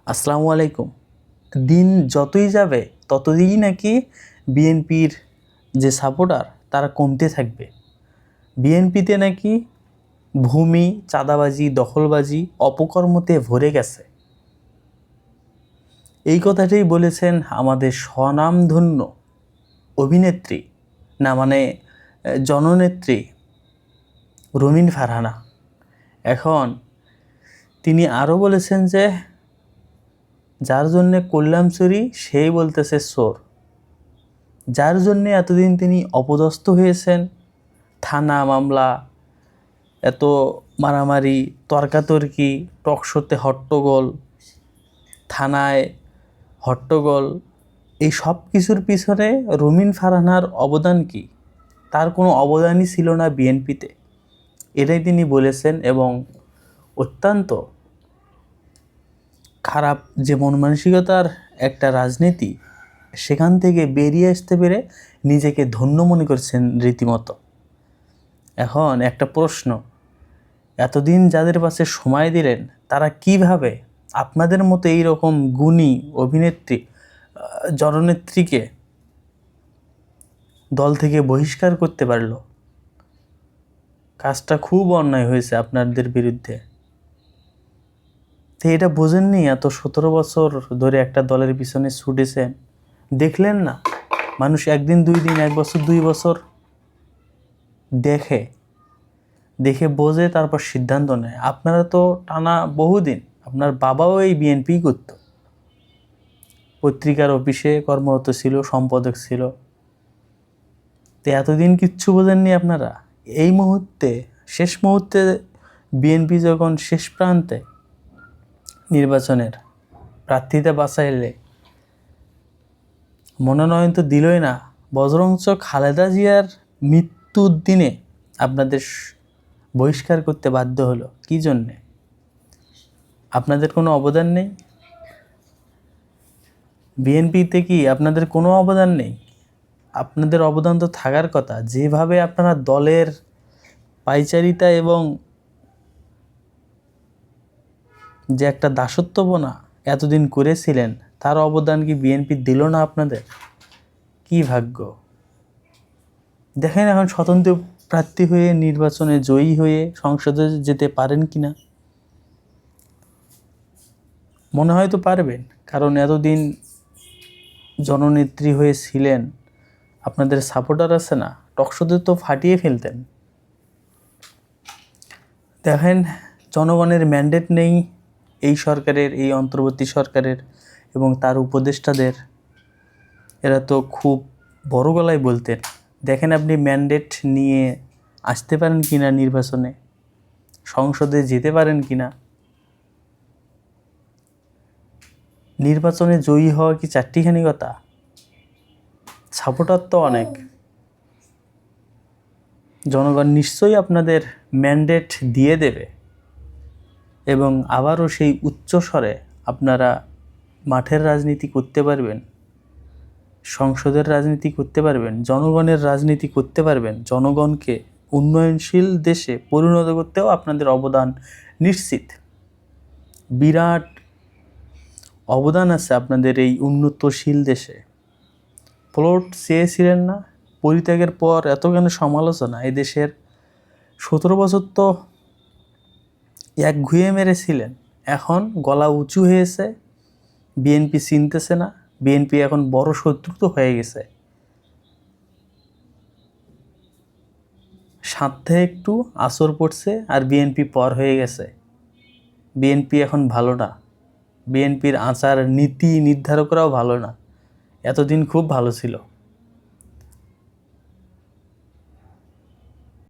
আসসালামু আলাইকুম। দিন যতই যাবে ততই নাকি বিএনপির যে সাপোর্টার তারা কমতে থাকবে। বিএনপিতে নাকি ভূমি, চাঁদাবাজি, দখলবাজি, অপকর্মতে ভরে গেছে। এই কথাটাই বলেছেন আমাদের স্বনামধন্য অভিনেত্রী, না মানে জননেত্রী রুমিন ফারহানা। এখন তিনি আরও বলেছেন যে যার জন্যে করলাম চুরি সেই বলতেছে চোর। যার জন্যে এতদিন তিনি অপদস্থ হয়েছেন, থানা মামলা, এত মারামারি, তর্কাতর্কি, টকশোতে হট্টগোল, থানায় হট্টগোল, এই সব কিছুর পিছনে রুমিন ফারহানার অবদান কি? তার কোনো অবদানই ছিল না বিএনপিতে, এটাই তিনি বলেছেন। এবং অত্যন্ত খারাপ যে মন মানসিকতার একটা রাজনীতি, সেখান থেকে বেরিয়ে আসতে পেরে নিজেকে ধন্য মনে করছেন রীতিমতো। এখন একটা প্রশ্ন, এতদিন যাদের পাশে সময় দিলেন তারা কিভাবে আপনাদের মতো এইরকম গুণী অভিনেত্রী, জননেত্রীকে দল থেকে বহিষ্কার করতে পারলো? কাজটা খুব অন্যায় হয়েছে আপনাদের বিরুদ্ধে। তো এটা বোঝেননি? এত 17 বছর ধরে একটা দলের পিছনে ছুটেছেন, দেখলেন না? মানুষ একদিন, 2 দিন, 1 বছর, 2 বছর দেখে বোঝে, তারপর সিদ্ধান্ত নেয়। আপনারা তো টানা বহুদিন, আপনার বাবাও এই বিএনপি করত, পত্রিকার অফিসে কর্মরত ছিল, সম্পাদক ছিল। তো এতদিন কিচ্ছু বোঝেননি আপনারা। এই মুহূর্তে, শেষ মুহূর্তে বিএনপি যখন শেষ প্রান্তে নির্বাচনের প্রার্থীতা বাছাইলে মনোনয়ন তো দিলই না, বরঞ্চ খালেদা জিয়ার মৃত্যুর দিনে আপনাদের বহিষ্কার করতে বাধ্য হলো। কি জন্যে? আপনাদের কোনো অবদান নেই বিএনপিতে? কি আপনাদের কোনো অবদান নেই? আপনাদের অবদান তো থাকার কথা। যেভাবে আপনারা দলের পাইচারিতা এবং যে একটা দাসত্বপনা এতদিন করেছিলেন, তার অবদান কি বিএনপি দিল না আপনাদের? কি ভাগ্য! দেখেন এখন স্বতন্ত্র প্রার্থী হয়ে নির্বাচনে জয়ী হয়ে সংসদে যেতে পারেন কি না। মনে হয় তো পারবেন, কারণ এতদিন জননেত্রী হয়েছিলেন, আপনাদের সাপোর্টার আছে না, টকশোতে তো ফাটিয়ে ফেলতেন। দেখেন, জনগণের ম্যান্ডেট নেই এই সরকারের, এই অন্তর্বর্তী সরকারের এবং তার উপদেষ্টাদের। এরা তো খুব বড় গলায় বলতেন। দেখেন আপনি ম্যান্ডেট নিয়ে আসতে পারেন কি না, নির্বাচনে সংসদে যেতে পারেন কি না। নির্বাচনে জয়ী হওয়া কি চারটিখানি কথা? সাপোর্টার তো অনেক। জনগণ নিশ্চয়ই আপনাদের ম্যান্ডেট দিয়ে দেবে এবং আবারও সেই উচ্চস্বরে আপনারা মাঠের রাজনীতি করতে পারবেন, সংসদের রাজনীতি করতে পারবেন, জনগণের রাজনীতি করতে পারবেন। জনগণকে উন্নয়নশীল দেশে পরিণত করতেও আপনাদের অবদান নিশ্চিত। বিরাট অবদান আছে আপনাদের এই উন্নতশীল দেশে। প্লট চেয়েছিলেন না? পরিত্যাগের পর এত কেন সমালোচনা? এই দেশের 17 বছর তো এক ঘুয়ে মেরেছিলেন। এখন গলা উঁচু হয়েছে, বিএনপি চিনতেছে না। বিএনপি এখন বড় শত্রু তো হয়ে গেছে। সাথে একটু আসর পড়ছে আর বিএনপি পর হয়ে গেছে। বিএনপি এখন ভালো না। বিএনপির আচার নীতি নির্ধারকরাও ভালো না। এতদিন খুব ভালো ছিল।